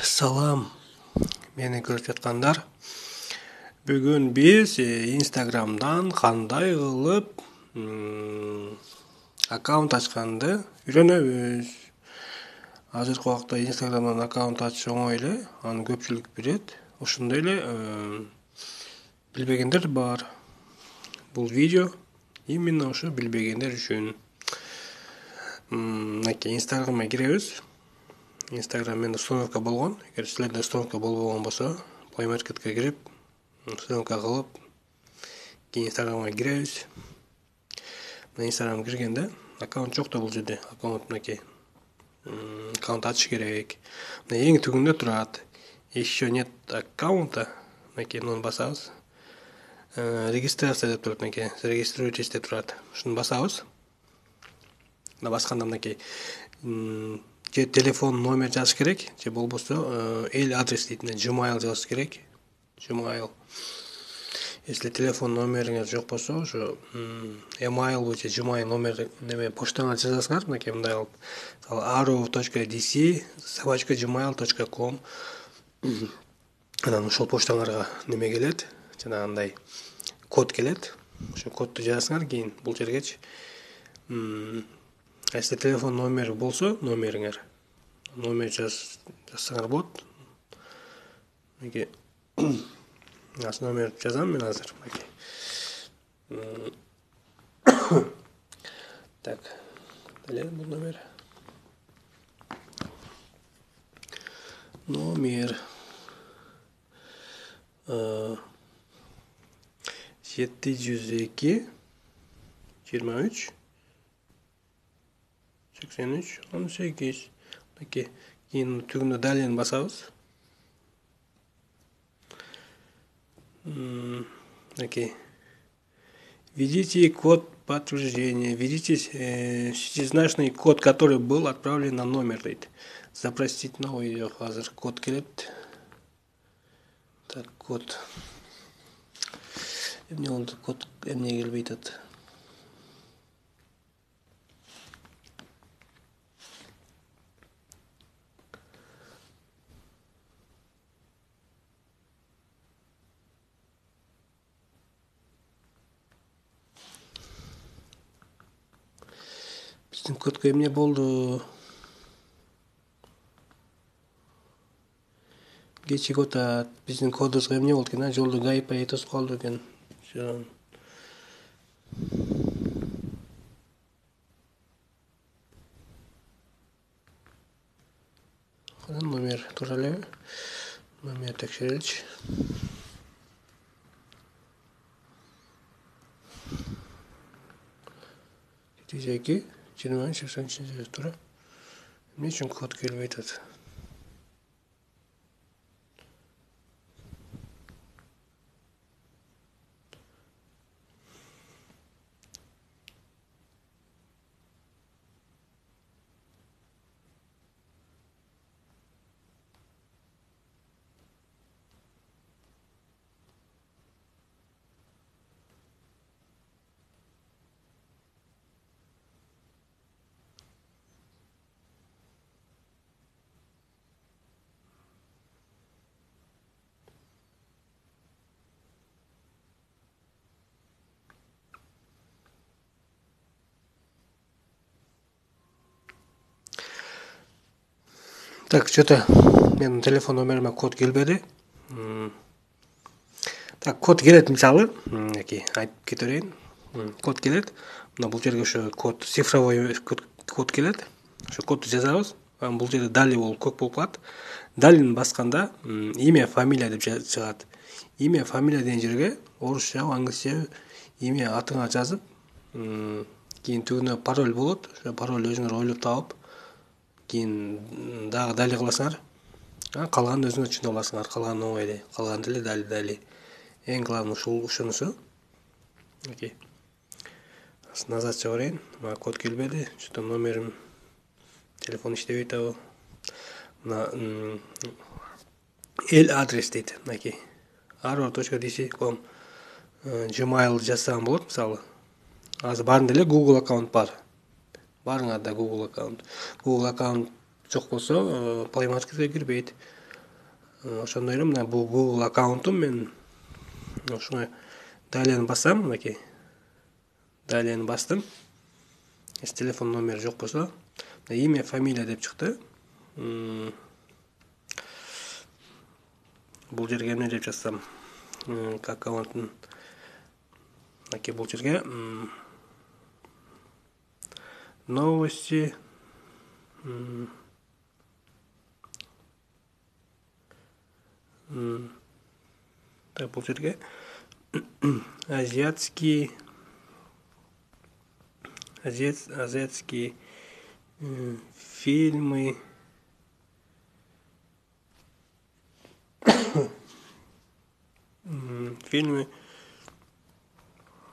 Салам, мени көрүп жаткандар. Бүгүн биз Instagram'дан кандай кылып аккаунт ачканды үйрөнөбүз. Азыркы убакта Instagram'дан аккаунт ачыш оңой эле, аны көпчүлүк билет. Ошондой эле билбегендер бар. Бул видео именно ошо билбегендер үчүн. Instagram'a киребиз. Instagram менде установка болгон. Эгер силерде установка болбогон болсо, Play Market'ке кирип, установка кылып, кийин Instagram'a киребиз. Мына Instagram киргенде аккаунт жок да бул жерде. Аккаунт ачыш керек. Мына эң түбүндө турат. Еще нет аккаунта. Муну басабыз. Регистрация деп турат. Зарегистрируйтесь деп турат. Ушуну басабыз. Мына басканда мынакей же телефон номер жазыш керек, же болбосо эл адрес дейт. Gmail жазыш керек. Gmail. Если телефон номериңиз жок болсо, ошо email же Gmail номер почтаңа жазасыңар, мынакей мындай кылып. aro.dc@gmail.com. Анан ошол почтаңарга неме келет, жанагындай код келет. Ошо кодду жазасыңар, кийин бул жергечи если телефон номери болсо, номериңер жазсаңар болот. Мынакей номер жазам мен азыр. Так, дале бул номер. Номер 702 23 83 18. Мынакей кийин түгүндө далени басабыз. Мынакей введите код подтверждения. Введите шестизначный код, который был отправлен на номер. Запросить новый азыр код келет. Так, код. Эмне болду? Код эмне келбей атат? Биздин кодко эмне болду? Кечип атат. Биздин кодубузга эмне болду экен? Жолдо гайпай тосуп калды экен. Номер туура элеби? Номер текшереличи. 702 23 83 туура. Эмне үчүн код келбей атат? Так, что-то менин телефон номериме код келбеди. Так, код келет мисалы, мынакей айтып кете берейин. Код келет. Мына бул жерге ошо код, цифровой код келет. Ошо кодду жазабыз. Бул жерде дали болуп көк болуп калат. Далини басканда имя, фамилия деп чыгат. Имя, фамилия деген жерге орусча, англисче имя, атыңа жазып, кийин түгүнө пароль болот. Ошо пароль өзүңөр ойлоп таап, кийин дагы дали кыласыңар. Калганын өзүңөр түшүнө аласыңар. Калганы оңой эле. Калган деле дали. Эң главный ушунусу. Окей. Назад чыгарайын. Мага код келбеди. Что-то номерим телефон иштебей атабы. Мына эл адрес дейт. Мынакей. aro.dc.com Gmail жазсам болот, мисалы. Азыр баарында эле Google аккаунт бар. Баарыңарда Google аккаунт. Google аккаунт жок болсо, Play Market'ке кирбейт. ошондой эле мына бул Google аккаунтум. Мен ушуга далее бассам, мынакей. Далее бастым. Если телефон номер жок болсо, имя, фамилия деп чыкты. Бул жерге эмне деп жазсам, аккаунттун бул жерге новости так, бул жерге азиатские фильмы,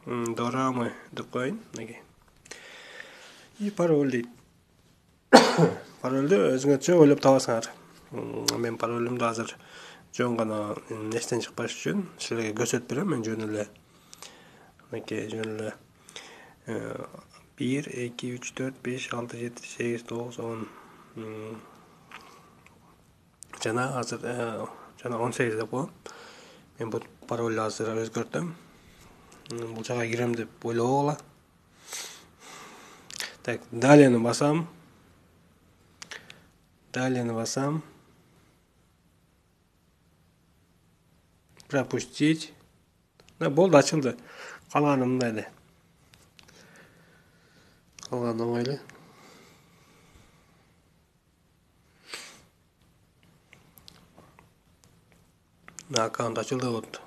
дорамы деп коеюн. И пароль дейт. Парольду өзүңөрчө ойлоп табасыңар. Мен паролюмду азыр жөн гана эстен чыкпаш үчүн силерге көрсөтүп берем. Мен жөн эле жөн эле 1 2 3 4 5 6 7 8 9 10 жана азыр жана 18 деп коем. Мен бул паролду азыр өзгөртөм. Бул жака кирем деп ойлобогула. Так, далее басам. Пропустить. Болду, ачылды. Калганы мындай эле. Калганы оңой эле. Аккаунт ачылды вот.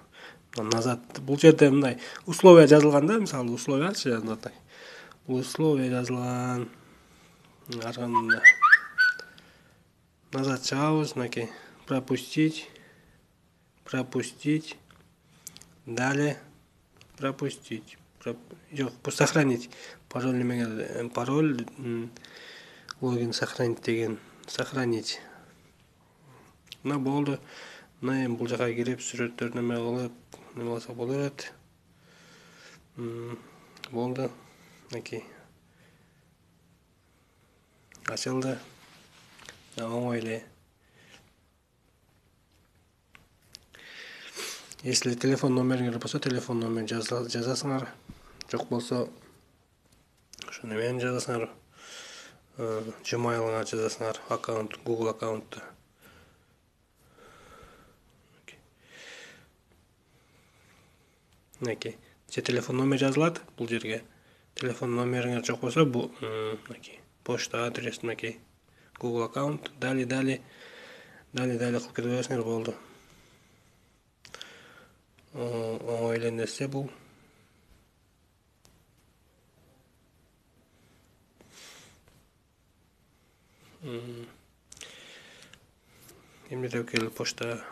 Назад. Бул жерде мындай условия жазылган да, мисалы условиячы жазылат. Бул условия жазылган. Арканында назад чыгабыз, мынакей. Пропустить. Далее пропустить. Жок, сохранить. Пароль немеге, пароль логин сохранить деген. Сохранить. Болду. Эми бул жака кирип сүрөттөр неме кылып, неме кылсак боло берет. Болду. Мынакей. Ачылды. Оңой эле. Если телефон номериңер болсо, телефон номер жазасыңар. Жок болсо, ошо немени жазасыңар. Gmail'ыңа жазасыңар, аккаунт, Google аккаунтты. Мынакей. Же телефон номер жазылат бул жерге. Телефон номериңер жок болсо, бул мынакей. Почта адрес, мынакей. Google аккаунт, далее кылып кете бересиңер, болду. Оңой эле нерсе бул. Эмне деп келди почта.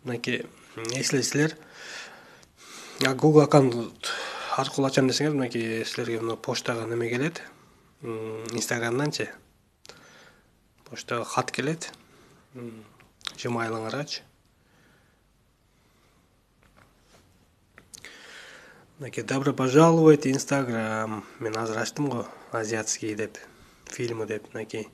Мынакей, если силер Google аккаунт аркылуу ачам десеңер, мынакей силерге мына почтага неме келет. Instagram'данчы. Почтага хат келет. Gmail'ыңарачы. Мынакей, добро пожаловать Instagram. Мен азыр ачтым го, азиатский деп, фильмы деп, мынакей.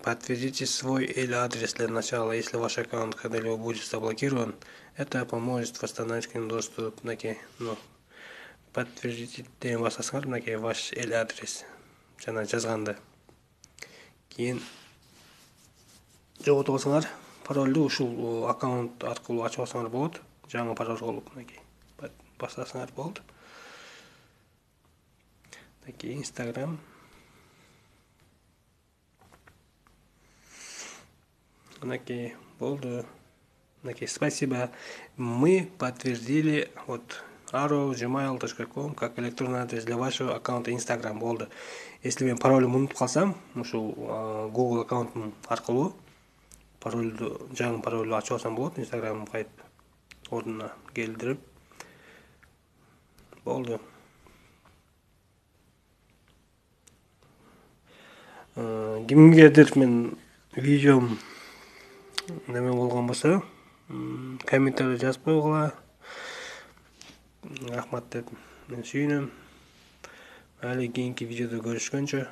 Подтвердите свой или адрес для начала, если ваш аккаунт когда-либо будет заблокирован. Это поможет восстановить к ним доступ. Мынакей, подтвердите деген басасыңар, мынакей, ваш или адрес. Жана жазганда. Кийин жоготуп алсаңар, паролду ушул аккаунт аркылуу ачып алсаңар болот. Жаңы пароль болуп, мынакей. Басасыңар болду. Мынакей, Instagram. Мынакей, болду. Мынакей, спасибо. Мы подтвердили вот arrow@gmail.com как электронный адрес для вашего аккаунта Instagram, болду. Если мен паролюмду унутуп калсам, ушул Google аккаунтум аркылуу паролду, жаңы паролду ачып алсам болот, Instagram кайтып ордуна келтирип. Болду. Кимгедир мен видеом неме болгон болсо, комментарий жазып койгула. Рахмат деп мен сүйүнөм. Али кийинки видеодо көрүшкөнчө.